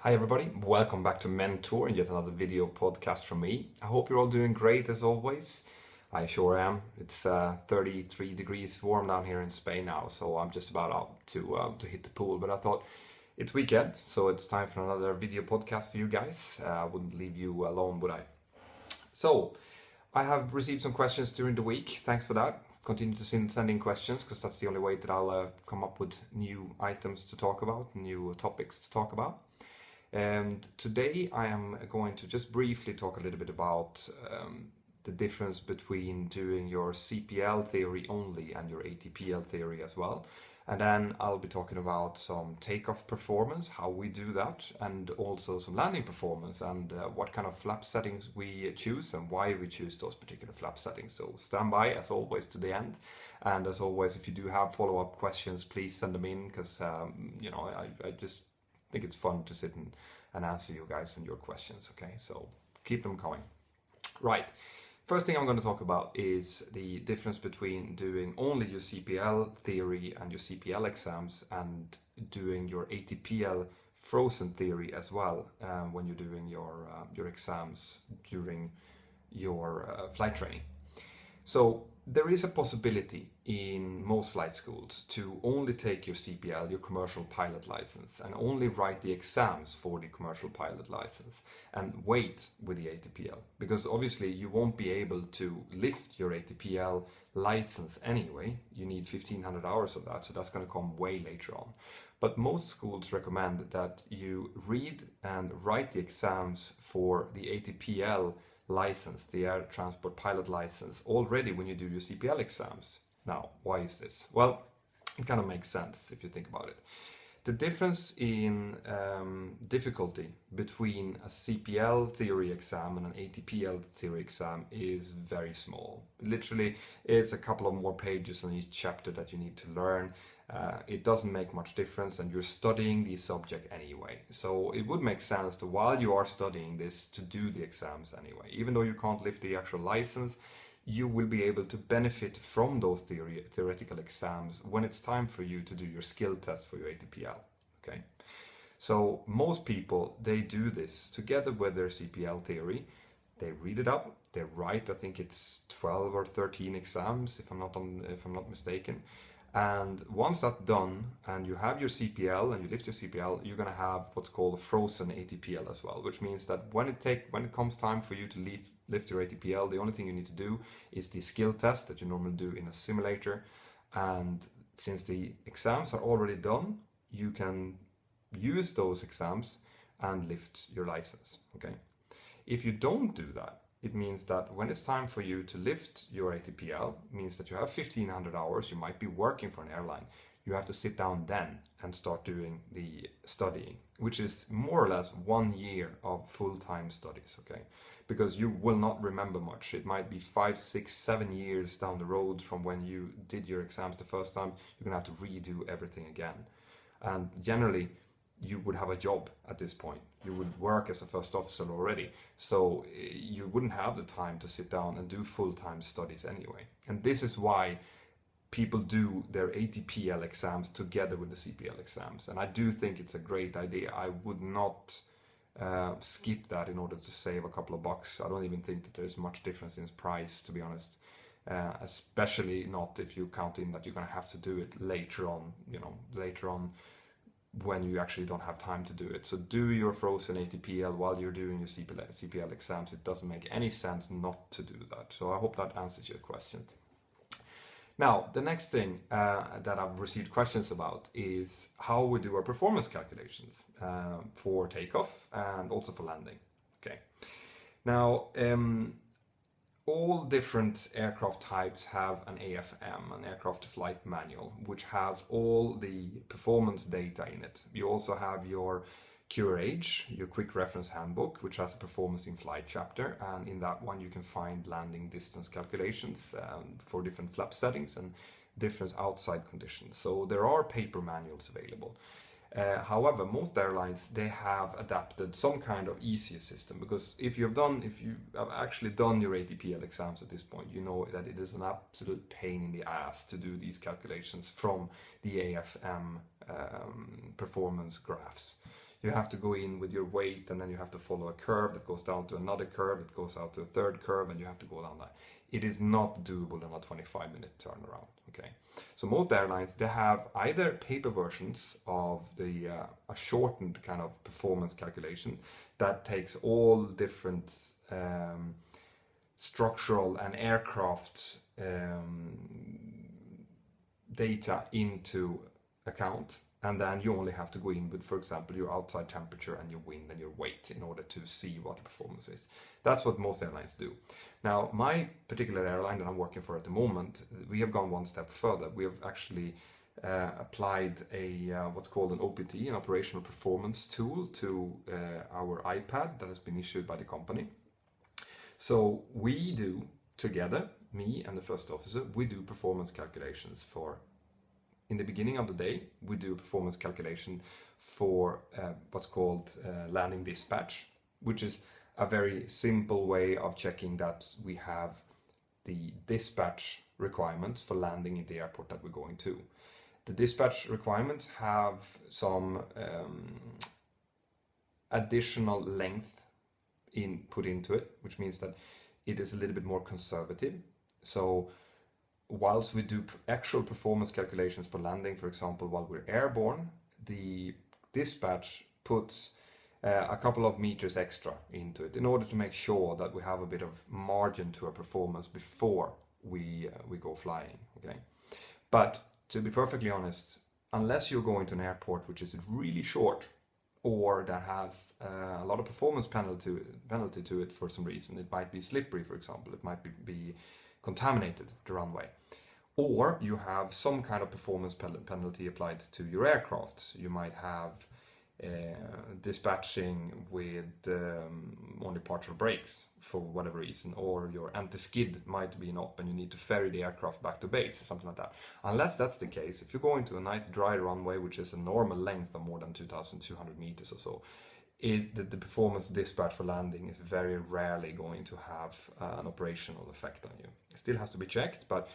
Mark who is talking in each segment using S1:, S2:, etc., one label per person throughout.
S1: Hi everybody, welcome back to Mentor and yet another video podcast from me. I hope you're all doing great as always. I sure am. It's 33 degrees warm down here in Spain now, so I'm just about out to hit the pool. But I thought it's weekend, so it's time for another video podcast for you guys. I wouldn't leave you alone, would I? So I have received some questions during the week. Thanks for that. Continue to send in questions because that's the only way that I'll come up with new items to talk about, new topics to talk about. And today I am going to just briefly talk a little bit about the difference between doing your CPL theory only and your ATPL theory as well. And then I'll be talking about some takeoff performance, how we do that, and also some landing performance and what kind of flap settings we choose and why we choose those particular flap settings. So stand by as always to the end. And as always, if you do have follow-up questions, please send them in because I just think it's fun to sit and answer you guys and your questions. Okay, so keep them coming. Right. First thing I'm going to talk about is the difference between doing only your CPL theory and your CPL exams and doing your ATPL frozen theory as well when you're doing your exams during your flight training. So there is a possibility in most flight schools to only take your CPL, your commercial pilot license, and only write the exams for the commercial pilot license and wait with the ATPL. Because obviously you won't be able to lift your ATPL license anyway. You need 1,500 hours of that, so that's going to come way later on. But most schools recommend that you read and write the exams for the ATPL license, the air transport pilot license, already when you do your CPL exams. Now, why is this? Well, it kind of makes sense if you think about it. The difference in difficulty between a CPL theory exam and an ATPL theory exam is very small. Literally, it's a couple of more pages on each chapter that you need to learn. It doesn't make much difference and you're studying the subject anyway. So it would make sense to, while you are studying this, to do the exams anyway. Even though you can't lift the actual license, you will be able to benefit from those theoretical exams when it's time for you to do your skill test for your ATPL. Okay. So most people, they do this together with their CPL theory. They read it up, they write, I think it's 12 or 13 exams if I'm not mistaken. And once that's done and you have your CPL and you lift your CPL, you're going to have what's called a frozen ATPL as well, which means that when it comes time for you to lift your ATPL, the only thing you need to do is the skill test that you normally do in a simulator. And since the exams are already done, you can use those exams and lift your license. Okay. If you don't do that, it means that when it's time for you to lift your ATPL, means that you have 1,500 hours, you might be working for an airline. You have to sit down then and start doing the studying, which is more or less 1 year of full-time studies, okay? Because you will not remember much. It might be 5, 6, 7 years down the road from when you did your exams the first time. You're gonna have to redo everything again. And generally, you would have a job at this point. You would work as a first officer already. So you wouldn't have the time to sit down and do full-time studies anyway. And this is why people do their ATPL exams together with the CPL exams. And I do think it's a great idea. I would not skip that in order to save a couple of bucks. I don't even think that there's much difference in price, to be honest. Especially not if you count in that you're going to have to do it later on, when you actually don't have time to do it. So do your frozen ATPL while you're doing your CPL exams. It doesn't make any sense not to do that. So I hope that answers your question. Now, the next thing that I've received questions about is how we do our performance calculations for takeoff and also for landing. Okay. Now, all different aircraft types have an AFM, an aircraft flight manual, which has all the performance data in it. You also have your QRH, your quick reference handbook, which has a performance in flight chapter, and in that one you can find landing distance calculations for different flap settings and different outside conditions. So there are paper manuals available. However, most airlines, they have adapted some kind of easier system, because if you have actually done your ATPL exams at this point, you know that it is an absolute pain in the ass to do these calculations from the AFM performance graphs. you have to go in with your weight, and then you have to follow a curve that goes down to another curve that goes out to a third curve, and you have to go down that. It is not doable in a 25-minute turnaround. Okay, so most airlines, they have either paper versions of the a shortened kind of performance calculation that takes all different structural and aircraft data into account, and then you only have to go in with, for example, your outside temperature and your wind and your weight in order to see what the performance is. That's what most airlines do. Now, my particular airline that I'm working for at the moment, we have gone one step further. We have actually applied a what's called an OPT, an operational performance tool, to our iPad that has been issued by the company. So we do together, me and the first officer, we do performance calculations for, in the beginning of the day, we do a performance calculation for what's called landing dispatch, which is a very simple way of checking that we have the dispatch requirements for landing in the airport that we're going to. The dispatch requirements have some additional length put into it, which means that it is a little bit more conservative. So whilst we do actual performance calculations for landing, for example, while we're airborne, the dispatch puts a couple of meters extra into it in order to make sure that we have a bit of margin to our performance before we go flying. Okay, but to be perfectly honest, unless you're going to an airport which is really short, or that has a lot of performance penalty to it for some reason. It might be slippery, for example. It might be contaminated, the runway. Or you have some kind of performance penalty applied to your aircraft. You might have dispatching with only partial brakes for whatever reason, or your anti-skid might be up and you need to ferry the aircraft back to base or something like that. Unless that's the case, if you're going to a nice dry runway, which is a normal length of more than 2,200 meters or so, the performance dispatch for landing is very rarely going to have an operational effect on you. It still has to be checked, but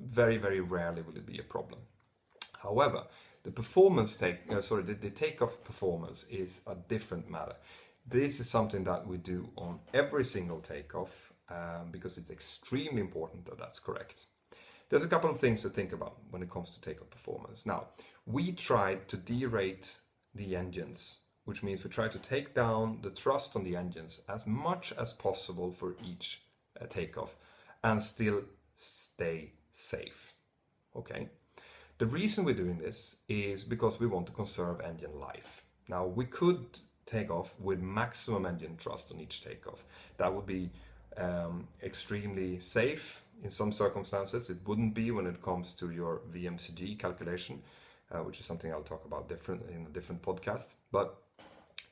S1: very, very rarely will it be a problem. However, the the takeoff performance is a different matter. This is something that we do on every single takeoff because it's extremely important that that's correct. There's a couple of things to think about when it comes to takeoff performance. Now, we tried to derate the engines, which means we try to take down the thrust on the engines as much as possible for each takeoff and still stay safe. Okay. The reason we're doing this is because we want to conserve engine life. Now, we could take off with maximum engine thrust on each takeoff. That would be extremely safe in some circumstances. It wouldn't be when it comes to your VMCG calculation, which is something I'll talk about in a different podcast. But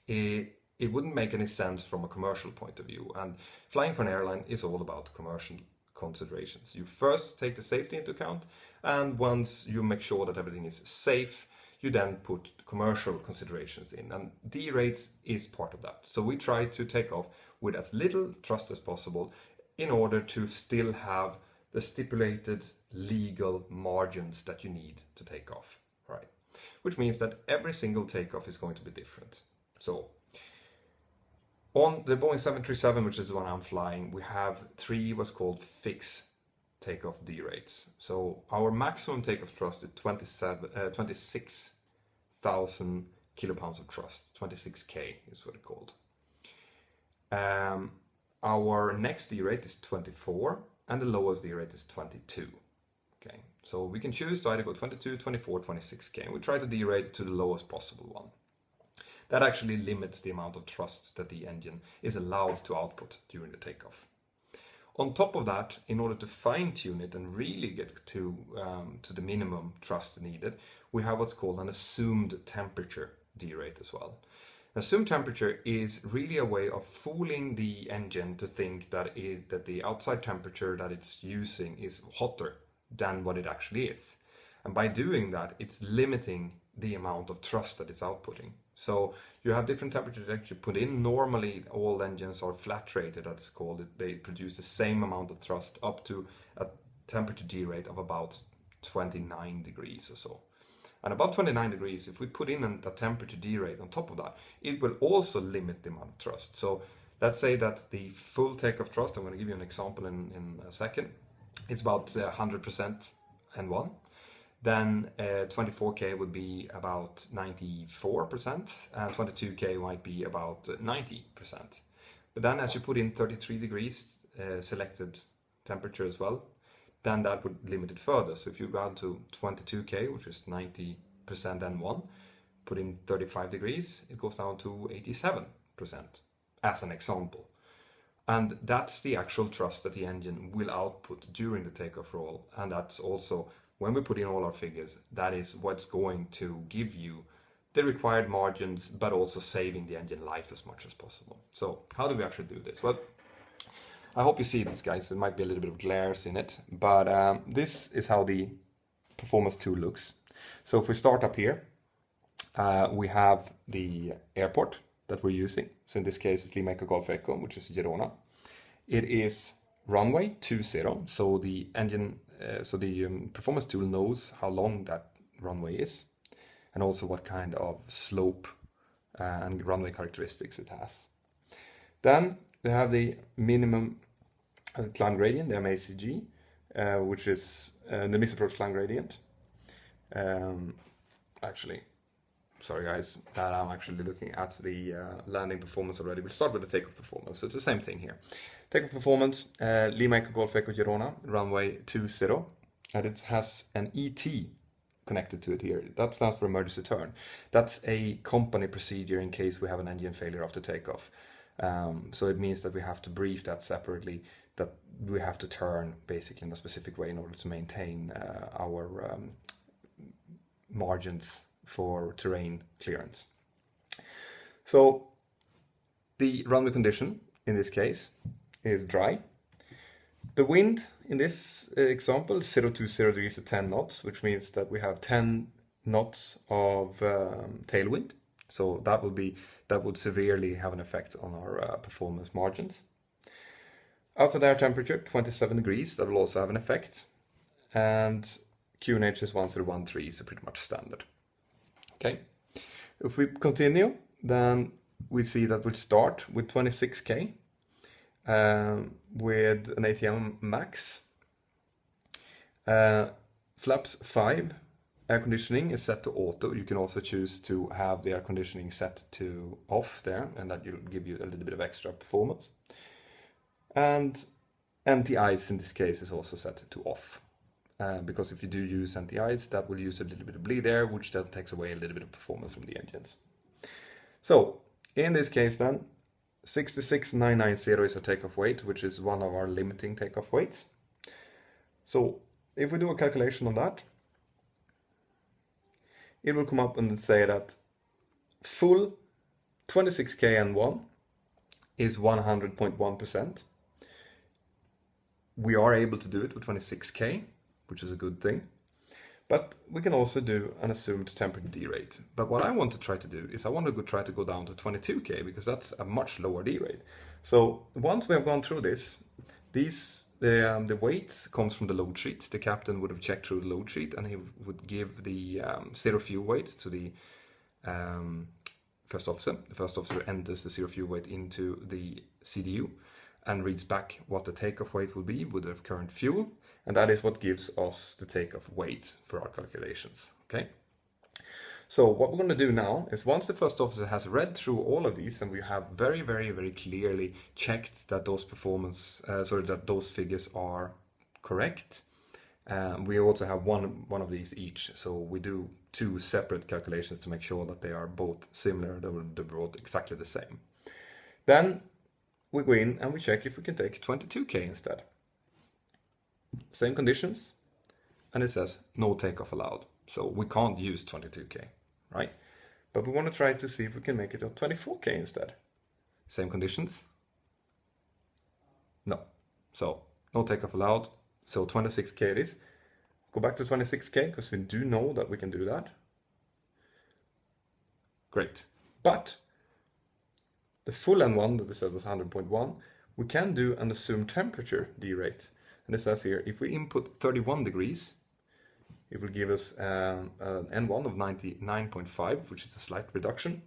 S1: it wouldn't make any sense from a commercial point of view. And flying for an airline is all about commercial considerations. You first take the safety into account, and once you make sure that everything is safe, you then put commercial considerations in, and derates is part of that. So we try to take off with as little thrust as possible in order to still have the stipulated legal margins that you need to take off, right? Which means that every single takeoff is going to be different. So on the Boeing 737, which is the one I'm flying, we have three what's called fixed takeoff derates. So our maximum takeoff thrust is 26,000 kilopounds of thrust. 26K is what it's called. Our next derate is 24, and the lowest derate is 22. Okay, so we can choose to either go 22, 24, 26K, and we try to derate to the lowest possible one. That actually limits the amount of thrust that the engine is allowed to output during the takeoff. On top of that, in order to fine-tune it and really get to the minimum thrust needed, we have what's called an assumed temperature derate as well. Assumed temperature is really a way of fooling the engine to think that the outside temperature that it's using is hotter than what it actually is. And by doing that, it's limiting the amount of thrust that it's outputting. So you have different temperatures that you put in. Normally, all engines are flat rated, that's called it. They produce the same amount of thrust up to a temperature derate of about 29 degrees or so. And above 29 degrees, if we put in a temperature derate on top of that, it will also limit the amount of thrust. So let's say that the full takeoff thrust, I'm going to give you an example in a second, it's about 100% N1. Then 24K would be about 94%, and 22K might be about 90%. But then as you put in 33 degrees selected temperature as well, then that would limit it further. So if you go down to 22K, which is 90% N1, put in 35 degrees, it goes down to 87%, as an example. And that's the actual thrust that the engine will output during the takeoff roll. And that's also, when we put in all our figures, that is what's going to give you the required margins, but also saving the engine life as much as possible. So how do we actually do this? Well, I hope you see this, guys. There might be a little bit of glares in it, but this is how the performance tool looks. So if we start up here, we have the airport that we're using. So in this case, it's Lima Echo Golf Echo, which is Girona. It is runway 20. So the engine, performance tool knows how long that runway is, and also what kind of slope and runway characteristics it has. Then we have the minimum climb gradient, the MACG, which is the misapproach climb gradient. Actually, sorry guys, that I'm actually looking at the landing performance already. We'll start with the takeoff performance. So it's the same thing here. Takeoff performance, Lima Echo Golf Echo Girona, runway 20, and it has an ET connected to it here. That stands for emergency turn. That's a company procedure in case we have an engine failure after takeoff. So it means that we have to brief that separately, that we have to turn basically in a specific way in order to maintain our margins for terrain clearance. So the runway condition in this case is dry. The wind in this example, 0 to 0 degrees to 10 knots, which means that we have 10 knots of tailwind. So that would severely have an effect on our performance margins. Outside air temperature, 27 degrees, that will also have an effect. And QNH is 1013, so pretty much standard. Okay, if we continue, then we see that we'll start with 26K with an ATM max. Flaps 5. Air conditioning is set to auto. You can also choose to have the air conditioning set to off there, and that will give you a little bit of extra performance. And empty ice in this case is also set to off, because if you do use empty ice, that will use a little bit of bleed air, which then takes away a little bit of performance from the engines. So in this case then, 66990 is our takeoff weight, which is one of our limiting takeoff weights. So if we do a calculation on that, it will come up and say that full 26K N1 is 100.1%. We are able to do it with 26K, which is a good thing. But we can also do an assumed temperature derate. But what I want to try to do is I want to try to go down to 22K, because that's a much lower derate. So once we have gone through this, the weights comes from the load sheet. The captain would have checked through the load sheet, and he would give the zero fuel weight to the first officer. The first officer enters the zero fuel weight into the CDU and reads back what the takeoff weight will be with the current fuel, and that is what gives us the takeoff weight for our calculations. Okay. So what we're going to do now is, once the first officer has read through all of these and we have very, very, very clearly checked that those that those figures are correct, we also have one of these each. So we do two separate calculations to make sure that they are both similar, they're both exactly the same. Then we go in and we check if we can take 22K instead. Same conditions, and it says no takeoff allowed. So we can't use 22K, right? But we want to try to see if we can make it a 24K instead. Same conditions. No. So no takeoff allowed. So 26K it is. Go back to 26K, because we do know that we can do that. Great. But the full N1 that we said was 100.1, we can do an assumed temperature derate. And it says here, if we input 31 degrees, it will give us an N1 of 99.5, which is a slight reduction,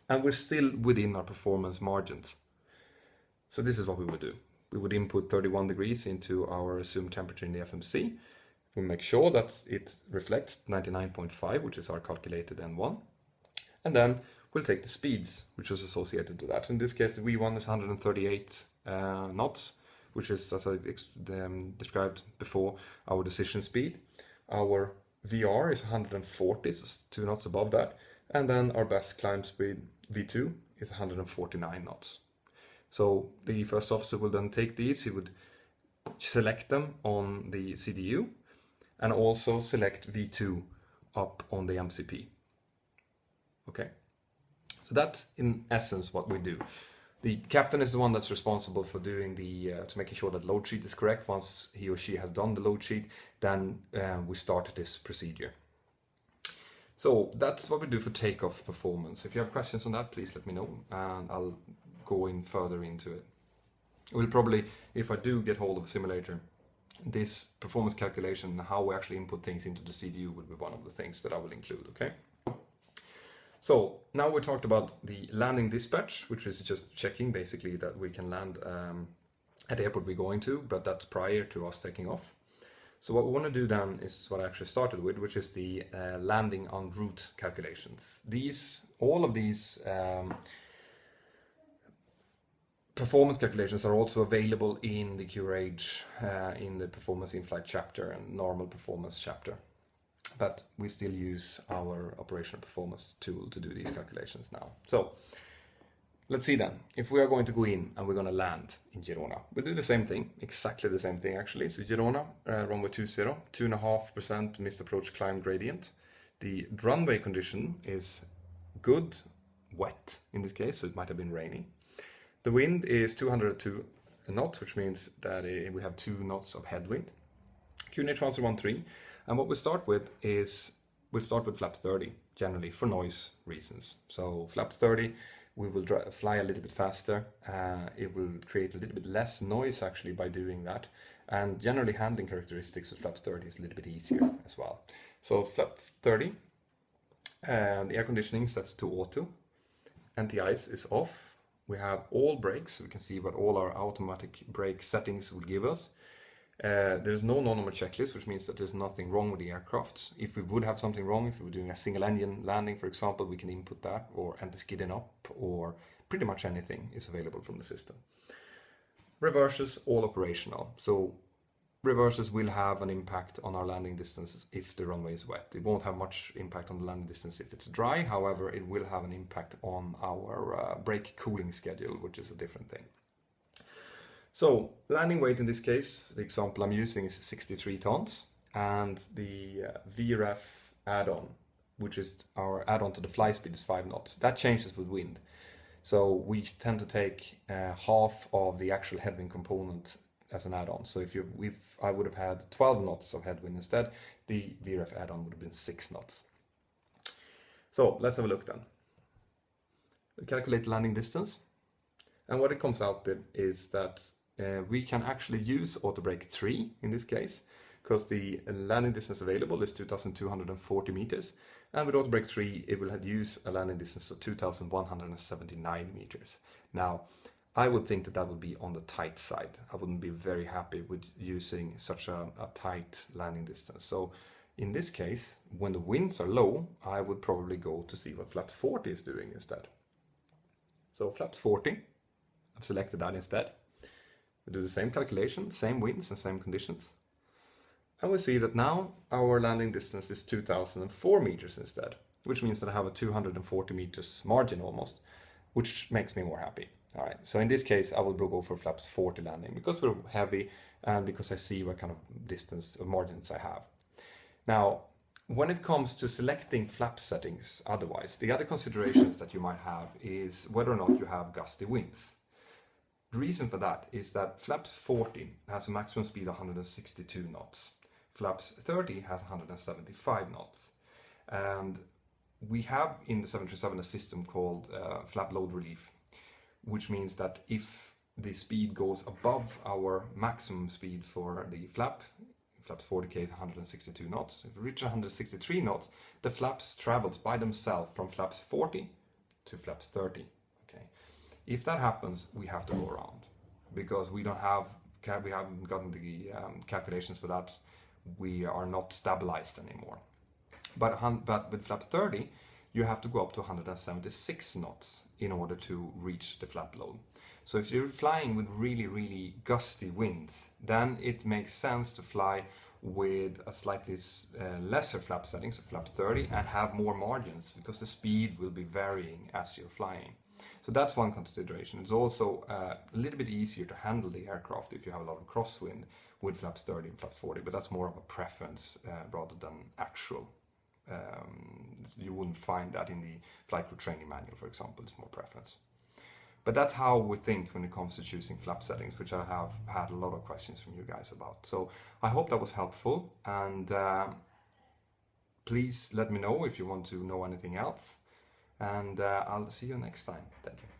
S1: and we're still within our performance margins. So this is what we would do. We would input 31 degrees into our assumed temperature in the FMC. We make sure that it reflects 99.5, which is our calculated N1. And then we'll take the speeds, which is associated to that. In this case, the V1 is 138 knots, which is, as I described before, our decision speed. Our VR is 140, so 2 knots above that. And then our best climb speed, V2, is 149 knots. So the first officer will then take these, he would select them on the CDU and also select V2 up on the MCP. Okay, so that's in essence what we do. The captain is the one that's responsible for doing to making sure that load sheet is correct. Once he or she has done the load sheet, then we start this procedure. So that's what we do for takeoff performance. If you have questions on that, please let me know and I'll go in further into it. We'll probably, if I do get hold of a simulator, this performance calculation, how we actually input things into the CDU will be one of the things that I will include, okay? So now we talked about the landing dispatch, which is just checking basically that we can land at the airport we're going to, but that's prior to us taking off. So what we want to do then is what I actually started with, which is the landing en route calculations. All of these performance calculations are also available in the QRH, in the performance in-flight chapter and normal performance chapter. But we still use our operational performance tool to do these calculations now. So let's see then, if we are going to go in and we're going to land in Girona, we'll do the same thing, exactly the same thing actually. So Girona, runway 20, 2.5% missed approach climb gradient. The runway condition is good, wet in this case, so it might have been raining. The wind is 202 knots, which means that we have 2 knots of headwind. QNH transfer 13, and what we start with is, we'll start with flaps 30, generally, for noise reasons. So flaps 30, we will fly a little bit faster. It will create a little bit less noise actually by doing that. And generally handling characteristics with flaps 30 is a little bit easier as well. So flap 30, and the air conditioning sets to auto, anti-ice is off. We have all brakes, so we can see what all our automatic brake settings will give us. There's no non-normal checklist, which means that there's nothing wrong with the aircraft. If we would have something wrong, if we were doing a single engine landing, for example, we can input that, or anti-skidding up, or pretty much anything is available from the system. Reverses, all operational. So reverses will have an impact on our landing distance if the runway is wet. It won't have much impact on the landing distance if it's dry. However, it will have an impact on our brake cooling schedule, which is a different thing. So landing weight in this case, the example I'm using is 63 tons, and the VREF add-on, which is our add-on to the fly speed, is 5 knots. That changes with wind. So we tend to take half of the actual headwind component as an add-on. So if I would have had 12 knots of headwind instead, the VREF add-on would have been 6 knots. So let's have a look then. We calculate the landing distance, and what it comes out with is that we can actually use auto brake 3 in this case, because the landing distance available is 2,240 meters, and with auto brake 3 it will use a landing distance of 2,179 meters. Now I would think that would be on the tight side. I wouldn't be very happy with using such a tight landing distance. So in this case, when the winds are low, I would probably go to see what flaps 40 is doing instead. So flaps 40, I've selected that instead. We do the same calculation, same winds and same conditions. And we see that now our landing distance is 2,004 meters instead, which means that I have a 240 meters margin almost, which makes me more happy. All right, so in this case, I will go for flaps 40 landing because we're heavy and because I see what kind of distance of margins I have. Now, when it comes to selecting flap settings otherwise, the other considerations that you might have is whether or not you have gusty winds. The reason for that is that flaps 40 has a maximum speed of 162 knots. Flaps 30 has 175 knots. And we have in the 737 a system called flap load relief, which means that if the speed goes above our maximum speed for the flap flaps 40K is 162 knots. If we reach 163 knots, the flaps travels by themselves from flaps 40 to flaps 30. Okay, if that happens, we have to go around because we haven't gotten the calculations for that. We are not stabilized anymore. But with flaps 30, you have to go up to 176 knots in order to reach the flap load. So if you're flying with really, really gusty winds, then it makes sense to fly with a slightly lesser flap setting, so flaps 30, and have more margins because the speed will be varying as you're flying. So that's one consideration. It's also a little bit easier to handle the aircraft if you have a lot of crosswind with flaps 30 and flaps 40, but that's more of a preference rather than actual. You wouldn't find that in the flight crew training manual, for example. It's more preference. But that's how we think when it comes to choosing flap settings, which I have had a lot of questions from you guys about. So I hope that was helpful, and please let me know if you want to know anything else, and I'll see you next time. Thank you.